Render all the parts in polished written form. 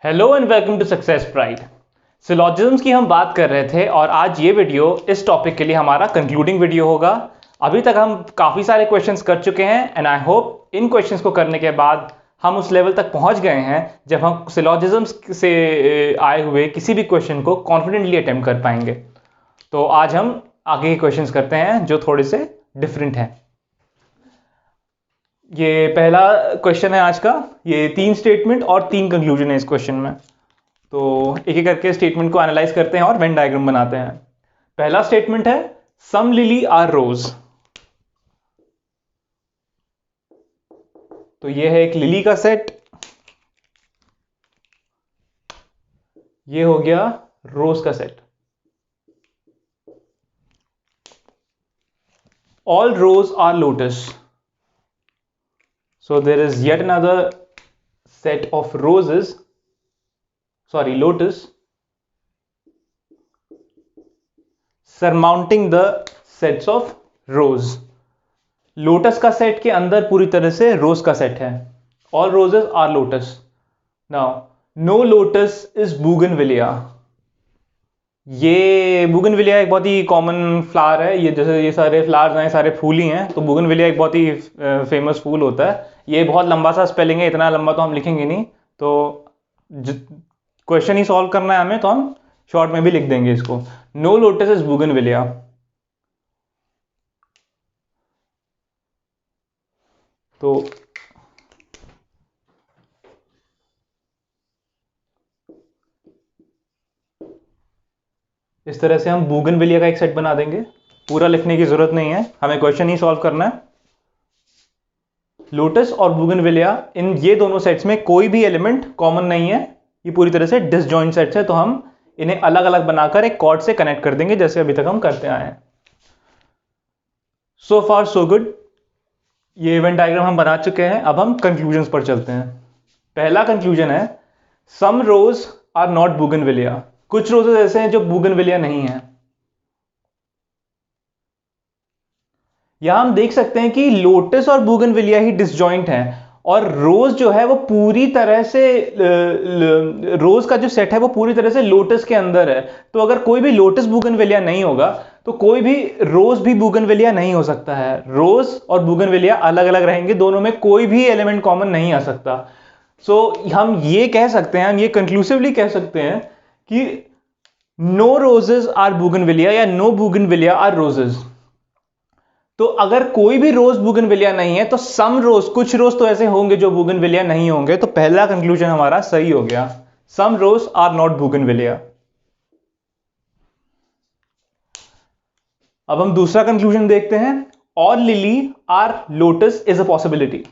Hello and welcome to success pride. Syllogisms की हम बात कर रहे थे और आज ये वीडियो इस टॉपिक के लिए हमारा कंक्लूडिंग वीडियो होगा। अभी तक हम काफ़ी सारे क्वेश्चंस कर चुके हैं and I hope in questions को करने के बाद हम उस लेवल तक पहुंच गए हैं जब हम सिलॉजिज्म्स से आए हुए किसी भी क्वेश्चन को कॉन्फिडेंटली अटेम्प्ट कर पाएंगे। तो आज हम आगे के क्वेश्चंस करते हैं जो थोड़े से डिफरेंट हैं। ये पहला क्वेश्चन है आज का। ये 3 स्टेटमेंट और 3 कंक्लूजन है इस क्वेश्चन में। तो एक एक करके स्टेटमेंट को एनालाइज करते हैं और वेन डायग्राम बनाते हैं। पहला स्टेटमेंट है सम लिली आर रोज। तो ये है एक लिली का सेट, ये हो गया रोज का set. All rose are lotus, so there is yet another set of lotus surmounting the sets of rose। Lotus का सेट के अंदर पूरी तरह से रोज का सेट है। All roses are lotus. Now no lotus is bougainvillea. ये bougainvillea एक बहुत ही कॉमन फ्लावर है। ये जैसे ये सारे फ्लावर्स हैं, सारे फूल ही हैं, तो बूगनविलिया एक बहुत ही फेमस फूल होता है। ये बहुत लंबा सा स्पेलिंग है, इतना लंबा तो हम लिखेंगे नहीं, तो क्वेश्चन ही सॉल्व करना है हमें तो हम शॉर्ट में भी लिख देंगे इसको। No lotus is bougainvillea. तो इस तरह से हम बूगनविलिया का एक सेट बना देंगे। पूरा लिखने की जरूरत नहीं है, हमें क्वेश्चन ही सॉल्व करना है। लोटस और बूगनविलिया, इन ये दोनों सेट्स में कोई भी एलिमेंट कॉमन नहीं है। ये पूरी तरह से डिसजॉइंट सेट्स है, तो हम इन्हें अलग अलग बनाकर एक कॉर्ड से कनेक्ट कर देंगे जैसे अभी तक हम करते आए हैं। सो फार सो गुड। ये इवेंट डायग्राम हम बना चुके हैं। अब हम कंक्लूजन्स पर चलते हैं। पहला कंक्लूजन है सम रोज आर नॉट बूगनविलिया। कुछ रोजेस ऐसे हैं जो बूगनविलिया नहीं है। यहां हम देख सकते हैं कि लोटस और बूगनविलिया ही डिसजॉइंट हैं और रोज जो है वो पूरी तरह से रोज का जो सेट है वो पूरी तरह से लोटस के अंदर है। तो अगर कोई भी लोटस बूगनविलिया नहीं होगा तो कोई भी रोज भी बूगनविलिया नहीं हो सकता है। रोज और बूगनविलिया अलग अलग रहेंगे, दोनों में कोई भी एलिमेंट कॉमन नहीं आ सकता। सो हम ये कह सकते हैं, हम ये कंक्लूसिवली कह सकते हैं कि नो रोजेस आर बूगनविलिया या नो बूगनविलिया आर रोजेस। तो अगर कोई भी रोज बूगनविलिया नहीं है तो सम रोज, कुछ रोज तो ऐसे होंगे जो बूगनविलिया नहीं होंगे। तो पहला कंक्लूजन हमारा सही हो गया, सम रोज आर नॉट बूगनविलिया। अब हम दूसरा कंक्लूजन देखते हैं, all lily are lotus is a possibility.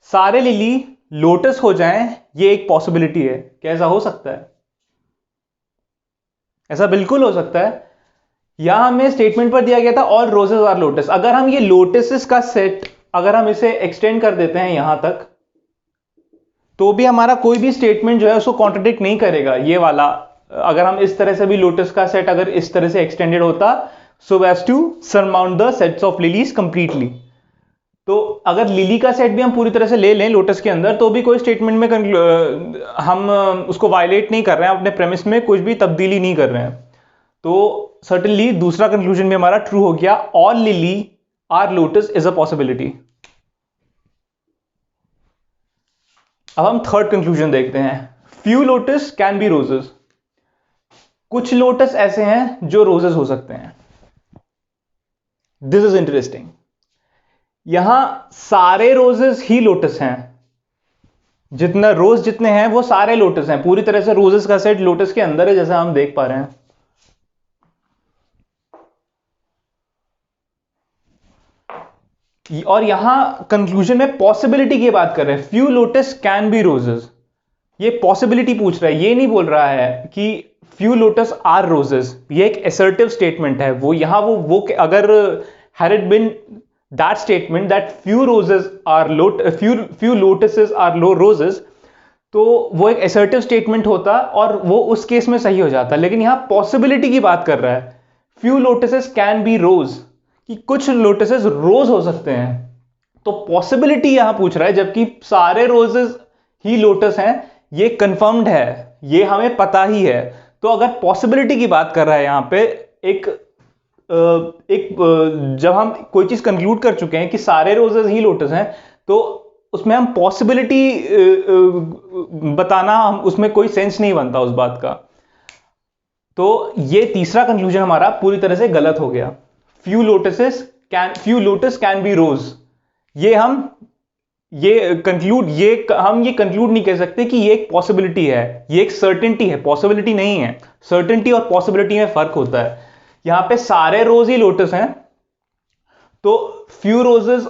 सारे लिली लोटस हो जाएं ये एक पॉसिबिलिटी है। कैसा हो सकता है? ऐसा बिल्कुल हो सकता है। यहां हमें स्टेटमेंट पर दिया गया था ऑल रोजेस आर लोटस। अगर हम ये लोटसेस का सेट अगर हम इसे एक्सटेंड कर देते हैं यहां तक, तो भी हमारा कोई भी स्टेटमेंट जो है उसको कॉन्ट्रडिक्ट नहीं करेगा। ये वाला अगर हम इस तरह से भी लोटस का सेट अगर इस तरह से एक्सटेंडेड होता so as to surmount the sets of lilies completely, तो अगर लिली का सेट भी हम पूरी तरह से ले लें लोटस के अंदर तो भी कोई स्टेटमेंट में हम उसको वायलेट नहीं कर रहे हैं, अपने प्रेमिस में कुछ भी तब्दीली नहीं कर रहे हैं। तो सर्टेनली दूसरा कंक्लूजन भी हमारा ट्रू हो गया, all lily are lotus is a possibility. अब हम थर्ड कंक्लूजन देखते हैं, few lotus can be roses. कुछ लोटस ऐसे हैं जो रोजेस हो सकते हैं। This is interesting. यहां सारे रोजेस ही लोटस हैं, जितना रोज जितने हैं वो सारे लोटस हैं। पूरी तरह से रोजेस का सेट लोटस के अंदर है जैसा हम देख पा रहे हैं। और यहां कंक्लूजन में पॉसिबिलिटी की बात कर रहे हैं, few lotus can be roses. ये पॉसिबिलिटी पूछ रहा है, ये नहीं बोल रहा है कि फ्यू लोटस आर रोजेस। ये एक असर्टिव स्टेटमेंट है। वो यहां वो अगर had it been that statement that few roses are few lotuses are low roses, तो वो एक असर्टिव स्टेटमेंट होता और वो उस केस में सही हो जाता। लेकिन यहां पॉसिबिलिटी की बात कर रहा है, फ्यू लोटसेस कैन बी रोज, कि कुछ लोटसेस रोज हो सकते हैं। तो पॉसिबिलिटी यहां पूछ रहा है, जबकि सारे रोजेस ही लोटस हैं, ये कंफर्म्ड है, ये हमें पता ही है। तो अगर पॉसिबिलिटी की बात कर रहा है यहां पे, एक जब हम कोई चीज कंक्लूड कर चुके हैं कि सारे रोजेस ही लोटस हैं, तो उसमें हम पॉसिबिलिटी बताना, हम उसमें कोई सेंस नहीं बनता उस बात का। तो ये तीसरा कंक्लूजन हमारा पूरी तरह से गलत हो गया। फ्यू लोटस कैन बी रोज, ये हम ये कंक्लूड नहीं कह सकते कि ये एक पॉसिबिलिटी है, ये एक सर्टेनिटी है, पॉसिबिलिटी नहीं है। सर्टेनिटी और पॉसिबिलिटी में फर्क होता है। यहां पे सारे रोज ही लोटस हैं, तो फ्यू रोजेस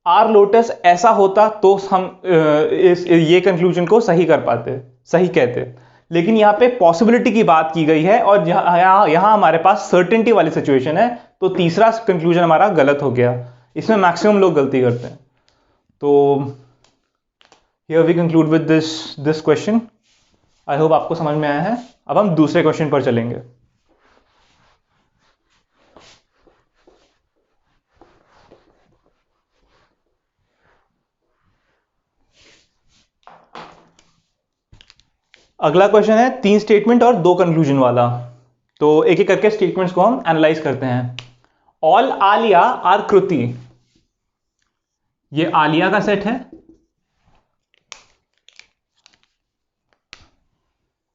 आर लोटस ऐसा होता तो हम ये कंक्लूजन को सही कर पाते, सही कहते। लेकिन यहां पे पॉसिबिलिटी की बात की गई है और यहां हमारे पास सर्टेनिटी वाली सिचुएशन है, तो तीसरा कंक्लूजन हमारा गलत हो गया। इसमें मैक्सिमम लोग गलती करते हैं। तो here we conclude with this question. I hope आपको समझ में आया है। अब हम दूसरे क्वेश्चन पर चलेंगे। अगला क्वेश्चन है 3 स्टेटमेंट और 2 कंक्लूजन वाला। तो एक एक करके स्टेटमेंट्स को हम एनालाइज करते हैं। ऑल आलिया आर कृति, ये आलिया का सेट है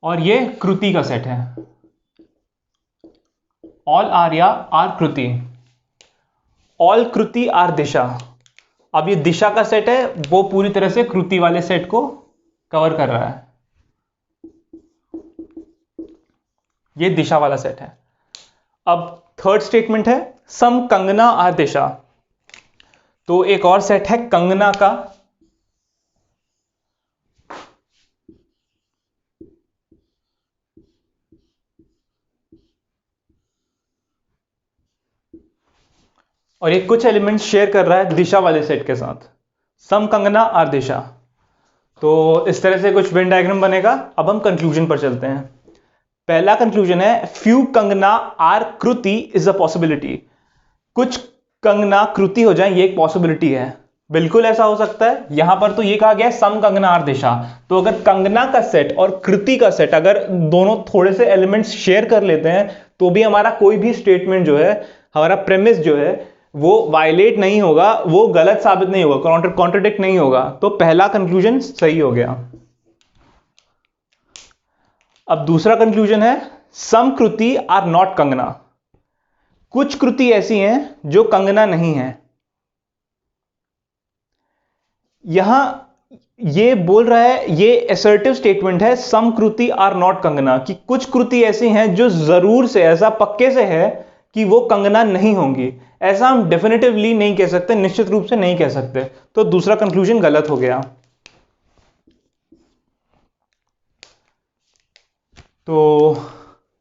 और ये कृति का सेट है। All Arya are Kriti, all Kriti are Disha. अब ये दिशा का सेट है, वो पूरी तरह से कृति वाले सेट को कवर कर रहा है। ये दिशा वाला सेट है। अब थर्ड स्टेटमेंट है सम कंगना आर दिशा, तो एक और सेट है कंगना का, और ये कुछ एलिमेंट्स शेयर कर रहा है दिशा वाले सेट के साथ। सम कंगना आर दिशा, तो इस तरह से कुछ वेन डायग्राम बनेगा। अब हम कंक्लूजन पर चलते हैं। पहला कंक्लूजन है few Kangana are Kriti is a possibility, कुछ कंगना कृति हो जाए ये एक पॉसिबिलिटी है। बिल्कुल ऐसा हो सकता है। यहां पर तो ये कहा गया है सम कंगना आर दिशा, तो अगर कंगना का सेट और कृति का सेट अगर दोनों थोड़े से एलिमेंट्स शेयर कर लेते हैं, तो भी हमारा कोई भी स्टेटमेंट जो है, हमारा प्रेमिस जो है, वो वायलेट नहीं होगा, वो गलत साबित नहीं होगा, कॉन्ट्रडिक्ट नहीं होगा। तो पहला कंक्लूजन सही हो गया। अब दूसरा कंक्लूजन है सम कृति आर नॉट कंगना, कुछ कृति ऐसी हैं जो कंगना नहीं है। यहां ये बोल रहा है, ये असर्टिव स्टेटमेंट है सम कृति आर नॉट कंगना, कि कुछ कृति ऐसी हैं जो जरूर से, ऐसा पक्के से है कि वो कंगना नहीं होंगी। ऐसा हम डेफिनेटिवली नहीं कह सकते, निश्चित रूप से नहीं कह सकते। तो दूसरा कंक्लूजन गलत हो गया। तो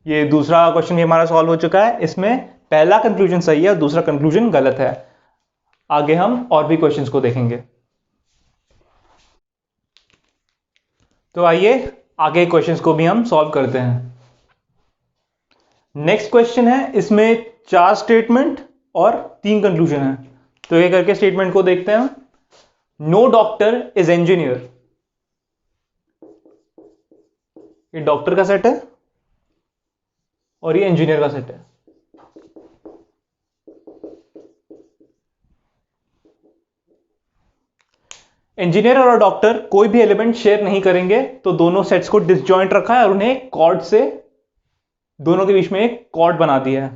ये दूसरा क्वेश्चन हमारा सॉल्व हो चुका है। इसमें पहला कंक्लूजन सही है और दूसरा कंक्लूजन गलत है। आगे हम और भी क्वेश्चंस को देखेंगे। तो आइए आगे क्वेश्चंस को भी हम सॉल्व करते हैं। नेक्स्ट क्वेश्चन है, इसमें 4 स्टेटमेंट और 3 कंक्लूजन है। तो ये करके स्टेटमेंट को देखते हैं। नो डॉक्टर इज इंजीनियर, ये डॉक्टर का सेट है और ये इंजीनियर का सेट है। इंजीनियर और डॉक्टर कोई भी एलिमेंट शेयर नहीं करेंगे, तो दोनों सेट्स को डिसजॉइंट रखा है और उन्हें कॉर्ड से, दोनों के बीच में एक कॉर्ड बना दिया है।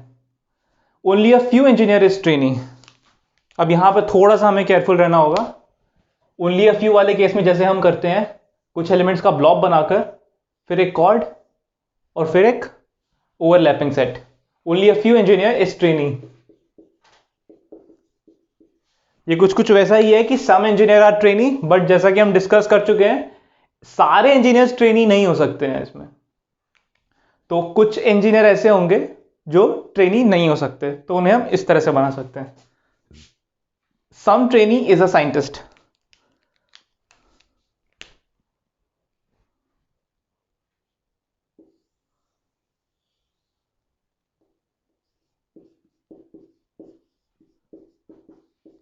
Only a few engineer is trainee, अब यहां पर थोड़ा सा हमें केयरफुल रहना होगा। ओनली अ फ्यू वाले केस में जैसे हम करते हैं, कुछ एलिमेंट्स का ब्लॉक बनाकर फिर एक कॉर्ड और फिर एक overlapping set. Only a few engineer is trainee, ये कुछ कुछ वैसा ही है कि सम इंजीनियर आर ट्रेनी, बट जैसा कि हम डिस्कस कर चुके हैं, सारे इंजीनियर्स ट्रेनी नहीं हो सकते हैं इसमें। तो कुछ इंजीनियर ऐसे होंगे जो ट्रेनी नहीं हो सकते, तो उन्हें हम इस तरह से बना सकते हैं। सम ट्रेनी इज अ साइंटिस्ट,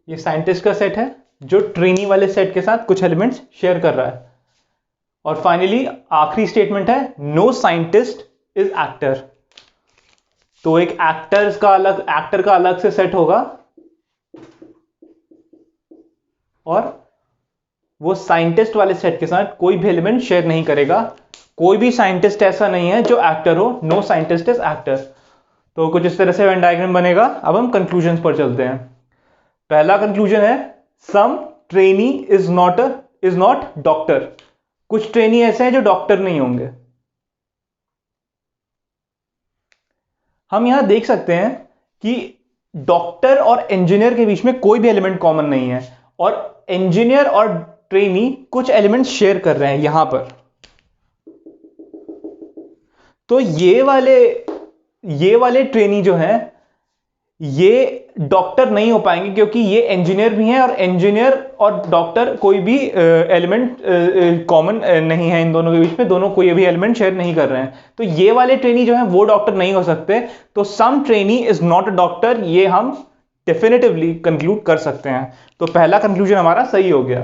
ये साइंटिस्ट का सेट है जो ट्रेनी वाले सेट के साथ कुछ एलिमेंट्स शेयर कर रहा है। और फाइनली आखिरी स्टेटमेंट है नो साइंटिस्ट इज एक्टर। तो एक एक्टर का अलग से सेट होगा और वो साइंटिस्ट वाले सेट के साथ कोई भी एलिमेंट शेयर नहीं करेगा। कोई भी साइंटिस्ट ऐसा नहीं है जो एक्टर हो। No scientist is actor. तो कुछ इस तरह से वेन डायग्राम बनेगा। अब हम कंक्लूजन पर चलते हैं। पहला कंक्लूजन है सम ट्रेनी इज नॉट डॉक्टर। कुछ ट्रेनी ऐसे हैं जो डॉक्टर नहीं होंगे। हम यहां देख सकते हैं कि डॉक्टर और इंजीनियर के बीच में कोई भी एलिमेंट कॉमन नहीं है और इंजीनियर और ट्रेनी कुछ एलिमेंट्स शेयर कर रहे हैं यहां पर। तो ये वाले ट्रेनी जो हैं ये डॉक्टर नहीं हो पाएंगे क्योंकि ये इंजीनियर भी हैं और इंजीनियर और डॉक्टर कोई भी एलिमेंट कॉमन नहीं है इन दोनों के बीच में। दोनों कोई भी एलिमेंट शेयर नहीं कर रहे हैं। तो ये वाले ट्रेनी जो हैं वो डॉक्टर नहीं हो सकते। तो some trainee is not a doctor, ये हम डेफिनेटिवली कंक्लूड कर सकते हैं। तो पहला कंक्लूजन हमारा सही हो गया।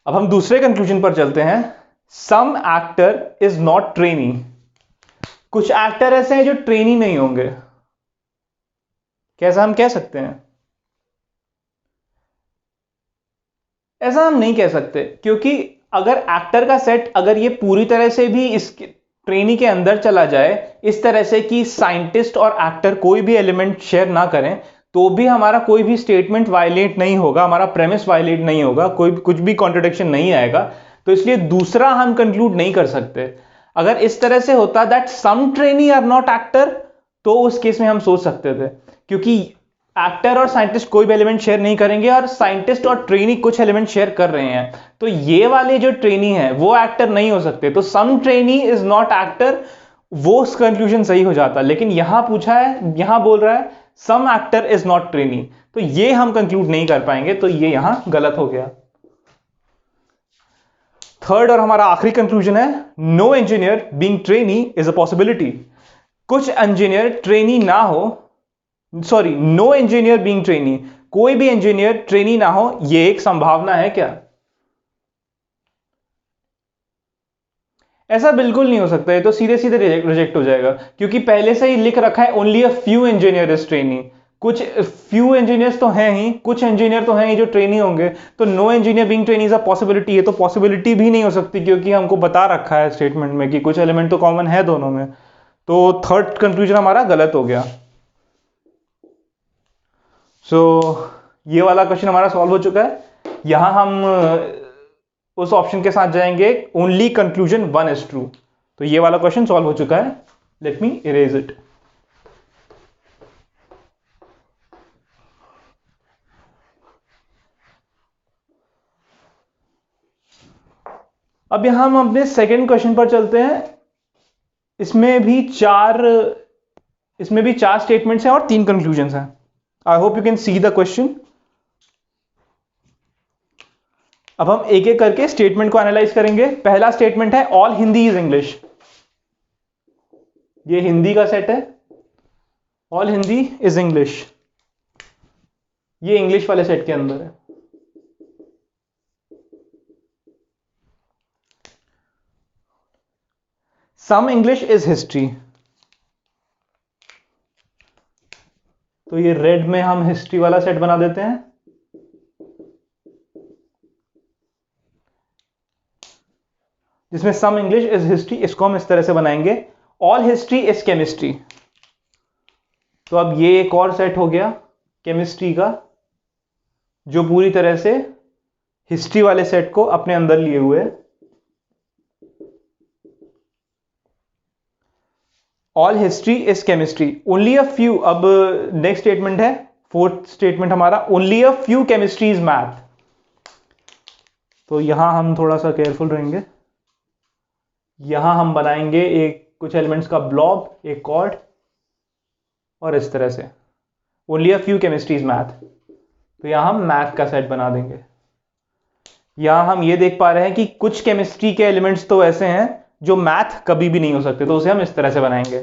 अब हम दूसरे कंक्लूजन पर चलते हैं। सम एक्टर इज नॉट ट्रेनी। कुछ एक्टर ऐसे हैं जो ट्रेनी नहीं होंगे। कैसा हम कह सकते हैं? ऐसा हम नहीं कह सकते क्योंकि अगर एक्टर का सेट अगर ये पूरी तरह से भी इस ट्रेनी के अंदर चला जाए इस तरह से कि साइंटिस्ट और एक्टर कोई भी एलिमेंट शेयर ना करें तो भी हमारा कोई भी स्टेटमेंट वायलेट नहीं होगा, हमारा प्रेमिस वायलेट नहीं होगा, कोई कुछ भी कॉन्ट्रडिक्शन नहीं आएगा। तो इसलिए दूसरा हम कंक्लूड नहीं कर सकते। अगर इस तरह से होता that some trainee are not actor तो उस केस में हम सोच सकते थे क्योंकि एक्टर और साइंटिस्ट कोई भी एलिमेंट शेयर नहीं करेंगे और साइंटिस्ट और ट्रेनी कुछ एलिमेंट शेयर कर रहे हैं। तो ये वाले जो ट्रेनी है वो एक्टर नहीं हो सकते। तो some trainee is not actor, वो कंक्लूजन सही हो जाता। लेकिन यहां पूछा है, यहां बोल रहा है सम एक्टर इज नॉट ट्रेनी, तो ये हम कंक्लूड नहीं कर पाएंगे। तो ये यहां गलत हो गया। थर्ड और हमारा आखिरी कंक्लूजन है no engineer being trainee is a possibility. कुछ इंजीनियर ट्रेनी ना हो, sorry no engineer being trainee, कोई भी इंजीनियर ट्रेनी ना हो, यह एक संभावना है क्या? ऐसा बिल्कुल नहीं हो सकता है। तो सीधे सीधे रिजेक्ट हो जाएगा क्योंकि पहले से ही लिख रखा है only a few engineer is trainee. कुछ फ्यू इंजीनियर्स तो हैं ही, कुछ इंजीनियर तो हैं ही जो ट्रेनी होंगे। तो no engineer being trainee is a possibility है, तो पॉसिबिलिटी भी नहीं हो सकती क्योंकि हमको बता रखा है स्टेटमेंट में कि कुछ एलिमेंट तो कॉमन है दोनों में। तो थर्ड कंक्लूजन हमारा गलत हो गया। सो ये वाला क्वेश्चन हमारा सॉल्व हो चुका है। यहां हम उस ऑप्शन के साथ जाएंगे ओनली कंक्लूजन 1 इज ट्रू। तो ये वाला क्वेश्चन सॉल्व हो चुका है। Let me erase it. अब यहां हम अपने सेकंड क्वेश्चन पर चलते हैं। इसमें भी चार स्टेटमेंट्स हैं और 3 कंक्लूजन्स हैं। I hope you can see the question. अब हम एक एक करके स्टेटमेंट को एनालाइज करेंगे। पहला स्टेटमेंट है ऑल हिंदी इज इंग्लिश। ये हिंदी का सेट है। ऑल हिंदी इज इंग्लिश, ये इंग्लिश वाले सेट के अंदर है। सम इंग्लिश इज हिस्ट्री, तो ये रेड में हम हिस्ट्री वाला सेट बना देते हैं। जिसमें सम इंग्लिश इज हिस्ट्री, इसको हम इस तरह से बनाएंगे। ऑल हिस्ट्री इज केमिस्ट्री, तो अब ये एक और सेट हो गया केमिस्ट्री का जो पूरी तरह से हिस्ट्री वाले सेट को अपने अंदर लिए हुए है। All history is chemistry, only a few. अब नेक्स्ट स्टेटमेंट है, फोर्थ स्टेटमेंट हमारा, only a few chemistry is math. तो यहां हम थोड़ा सा केयरफुल रहेंगे। यहां हम बनाएंगे एक कुछ एलिमेंट्स का ब्लॉब, एक कॉर्ड, और इस तरह से only a few chemistry is math. तो यहां हम मैथ का सेट बना देंगे। यहां हम ये देख पा रहे हैं कि कुछ केमिस्ट्री के एलिमेंट्स तो ऐसे हैं जो मैथ कभी भी नहीं हो सकते, तो उसे हम इस तरह से बनाएंगे।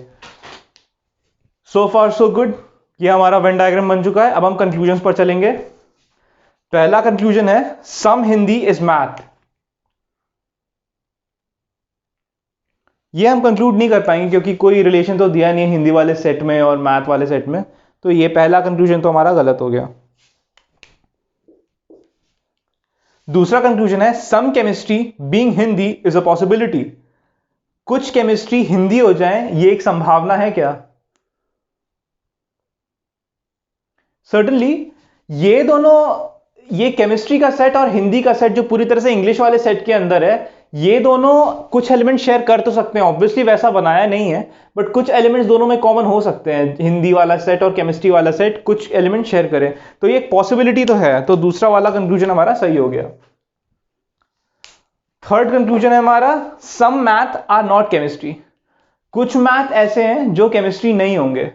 सो फार सो गुड, ये हमारा वेन डायग्राम बन चुका है। अब हम कंक्लूजन पर चलेंगे। पहला कंक्लूजन है सम हिंदी इज मैथ। ये हम कंक्लूड नहीं कर पाएंगे क्योंकि कोई रिलेशन तो दिया नहीं है हिंदी वाले सेट में और मैथ वाले सेट में, तो ये पहला कंक्लूजन तो हमारा गलत हो गया। दूसरा कंक्लूजन है some chemistry being Hindi is a possibility. कुछ केमिस्ट्री हिंदी हो जाए ये एक संभावना है क्या? सर्टनली ये दोनों, ये केमिस्ट्री का सेट और हिंदी का सेट जो पूरी तरह से इंग्लिश वाले सेट के अंदर है, ये दोनों कुछ एलिमेंट शेयर कर तो सकते हैं, ऑब्वियसली वैसा बनाया नहीं है, बट कुछ एलिमेंट्स दोनों में कॉमन हो सकते हैं। हिंदी वाला सेट और केमिस्ट्री वाला सेट कुछ एलिमेंट शेयर करें, तो ये एक पॉसिबिलिटी तो है, तो दूसरा वाला कंक्लूजन हमारा सही हो गया। थर्ड कंक्लूजन है हमारा सम मैथ आर नॉट केमिस्ट्री। कुछ मैथ ऐसे हैं जो केमिस्ट्री नहीं होंगे।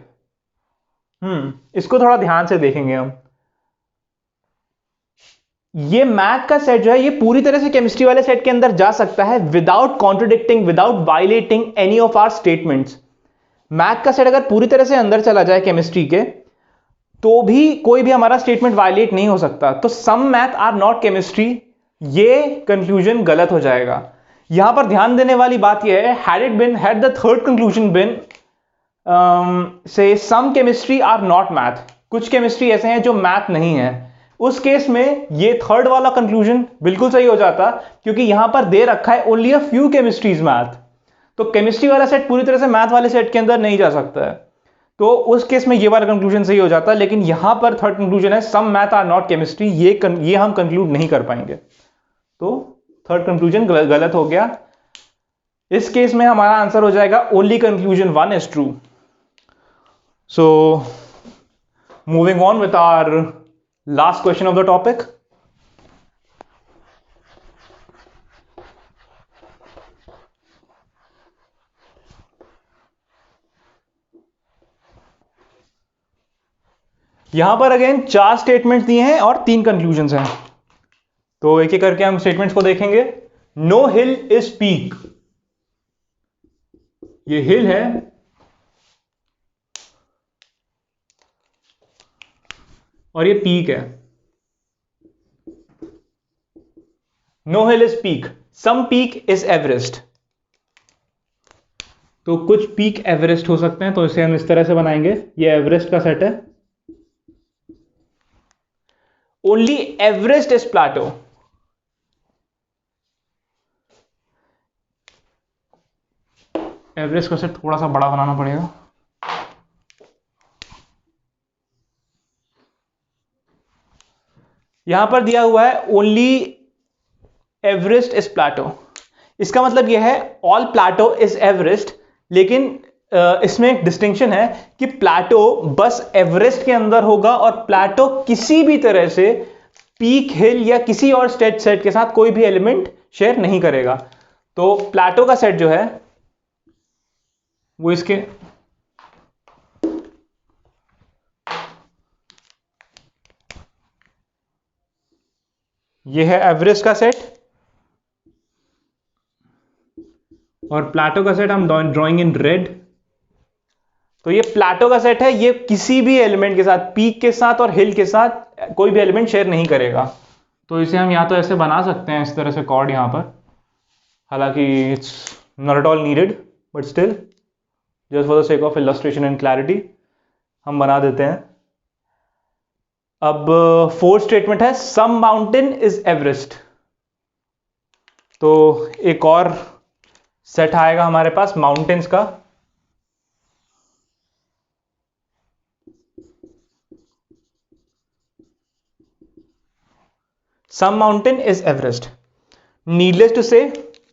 इसको थोड़ा ध्यान से देखेंगे हम। ये मैथ का सेट जो है ये पूरी तरह से केमिस्ट्री वाले सेट के अंदर जा सकता है without contradicting, without violating any of our statements. Math का सेट अगर पूरी तरह से अंदर चला जाए केमिस्ट्री के, तो भी कोई भी हमारा स्टेटमेंट वायलेट नहीं हो सकता। तो सम मैथ आर नॉट केमिस्ट्री, ये कंक्लूजन गलत हो जाएगा। यहां पर ध्यान देने वाली बात यह है, हैड द थर्ड कंक्लूजन बिन से सम केमिस्ट्री आर नॉट मैथ, कुछ केमिस्ट्री ऐसे हैं जो मैथ नहीं है, उस केस में ये थर्ड वाला कंक्लूजन बिल्कुल सही हो जाता, क्योंकि यहां पर दे रखा है only a few chemistries math, तो केमिस्ट्री वाला सेट पूरी तरह से मैथ वाले सेट के अंदर नहीं जा सकता है, तो उस केस में ये वाला कंक्लूजन सही हो जाता है। लेकिन यहां पर थर्ड कंक्लूजन है सम मैथ आर नॉट केमिस्ट्री, ये हम कंक्लूड नहीं कर पाएंगे, तो थर्ड कंक्लूजन गलत हो गया। इस केस में हमारा आंसर हो जाएगा only conclusion 1 is true. So, moving on with our last question of the topic. यहां पर अगेन 4 स्टेटमेंट्स दिए हैं और 3 कंक्लूजन्स हैं, तो एक एक करके हम स्टेटमेंट्स को देखेंगे। नो हिल इज पीक, ये हिल है और ये पीक है। No hill is peak, some peak is Everest, तो कुछ पीक एवरेस्ट हो सकते हैं, तो इसे हम इस तरह से बनाएंगे, ये एवरेस्ट का सेट है। Only Everest is Plato, Everest का सेट थोड़ा सा बड़ा बनाना पड़ेगा। यहां पर दिया हुआ है ओनली एवरेस्ट इज प्लाटो, इसका मतलब यह है ऑल प्लाटो इज एवरेस्ट, लेकिन इसमें एक डिस्टिंक्शन है कि प्लाटो बस एवरेस्ट के अंदर होगा और प्लाटो किसी भी तरह से पीक, हिल या किसी और स्टेट सेट के साथ कोई भी एलिमेंट शेयर नहीं करेगा। तो प्लाटो का सेट जो है वो इसके ये है एवरेस्ट का सेट, और प्लाटो का सेट हम ड्राइंग इन रेड। तो ये प्लाटो का सेट है, ये किसी भी एलिमेंट के साथ, पीक के साथ और हिल के साथ कोई भी एलिमेंट शेयर नहीं करेगा। तो इसे हम या तो ऐसे बना सकते हैं, इस तरह से कॉर्ड यहां पर, हालांकि it's not at all needed, but still just for the sake of illustration and clarity हम बना देते हैं। अब फोर्थ स्टेटमेंट है सम माउंटेन इज एवरेस्ट, तो एक और सेट आएगा हमारे पास माउंटेन्स का। Some mountain is Everest, needless to say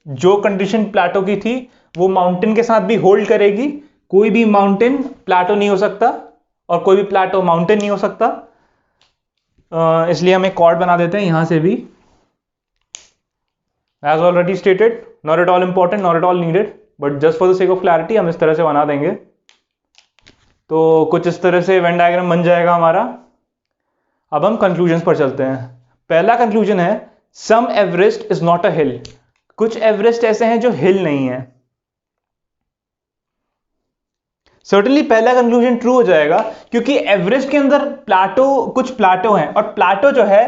जो कंडीशन प्लाटो की थी वो माउंटेन के साथ भी होल्ड करेगी। कोई भी माउंटेन प्लाटो नहीं हो सकता और कोई भी प्लाटो माउंटेन नहीं हो सकता, इसलिए हम एक कॉर्ड बना देते हैं यहां से भी। As already stated, not at all important, not at all needed, but just for the sake of clarity हम इस तरह से बना देंगे। तो कुछ इस तरह से वेन डायग्राम बन जाएगा हमारा। अब हम कंक्लूजन्स पर चलते हैं। पहला कंक्लूजन है सम एवरेस्ट इज नॉट अ हिल, कुछ एवरेस्ट ऐसे हैं जो हिल नहीं है। सर्टेनली पहला कंक्लूजन ट्रू हो जाएगा, क्योंकि एवरेस्ट के अंदर प्लाटो, कुछ प्लाटो हैं, और प्लाटो जो है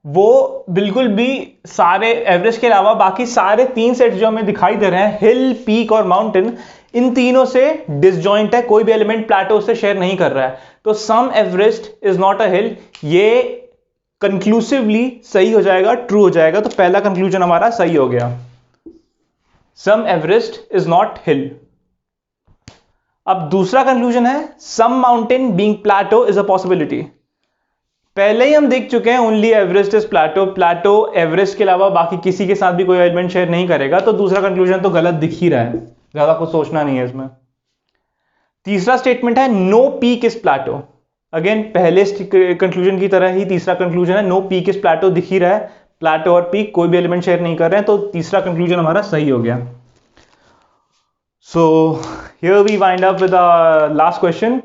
वो बिल्कुल भी सारे एवरेस्ट के अलावा बाकी सारे 3 सेट्स जो हमें दिखाई दे रहे हैं, हिल, पीक और माउंटेन, इन तीनों से डिसजॉइंट है, कोई भी एलिमेंट प्लेटो से शेयर नहीं कर रहा है। तो सम एवरेस्ट इज नॉट अ हिल, ये कंक्लूसिवली सही हो जाएगा, ट्रू हो जाएगा। तो पहला कंक्लूजन हमारा सही हो गया, some Everest is not hill. अब दूसरा कंक्लूजन है some mountain being plateau is a possibility. पहले ही हम देख चुके हैं only Everest is plateau, plateau Everest के अलावा बाकी किसी के साथ भी कोई एलिमेंट शेयर नहीं करेगा। तो दूसरा कंक्लूजन तो गलत दिख ही रहा है, ज्यादा कुछ सोचना नहीं है इसमें। तीसरा स्टेटमेंट है no peak is Plato. Again पहले कंक्लूजन की तरह ही तीसरा कंक्लूजन है नो पीक इज प्लेटो, दिख ही रहा है प्लेटो और पीक कोई भी एलिमेंट शेयर नहीं कर रहे हैं। तो तीसरा कंक्लूजन हमारा सही हो गया। So here we wind up with last question.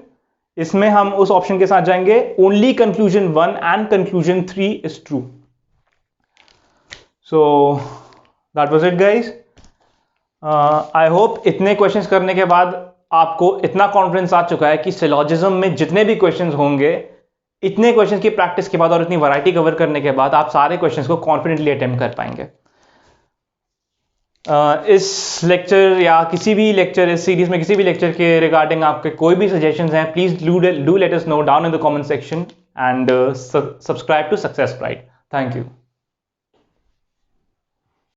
इसमें हम उस ऑप्शन के साथ जाएंगे only conclusion 1 and conclusion 3 is true. So that was it guys. I hope इतने क्वेश्चंस करने के बाद आपको इतना कॉन्फिडेंस आ चुका है कि सिलॉजिज्म में जितने भी क्वेश्चंस होंगे, इतने क्वेश्चंस की प्रैक्टिस के बाद और इतनी वैरायटी कवर करने के बाद आप सारे क्वेश्चंस को कॉन्फिडेंटली अटेम्प्ट कर पाएंगे। इस लेक्चर या किसी भी लेक्चर, इस सीरीज में किसी भी लेक्चर के रिगार्डिंग आपके कोई भी सजेशंस हैं, please do let us know down in the comment section and subscribe to success Pride. Thank you.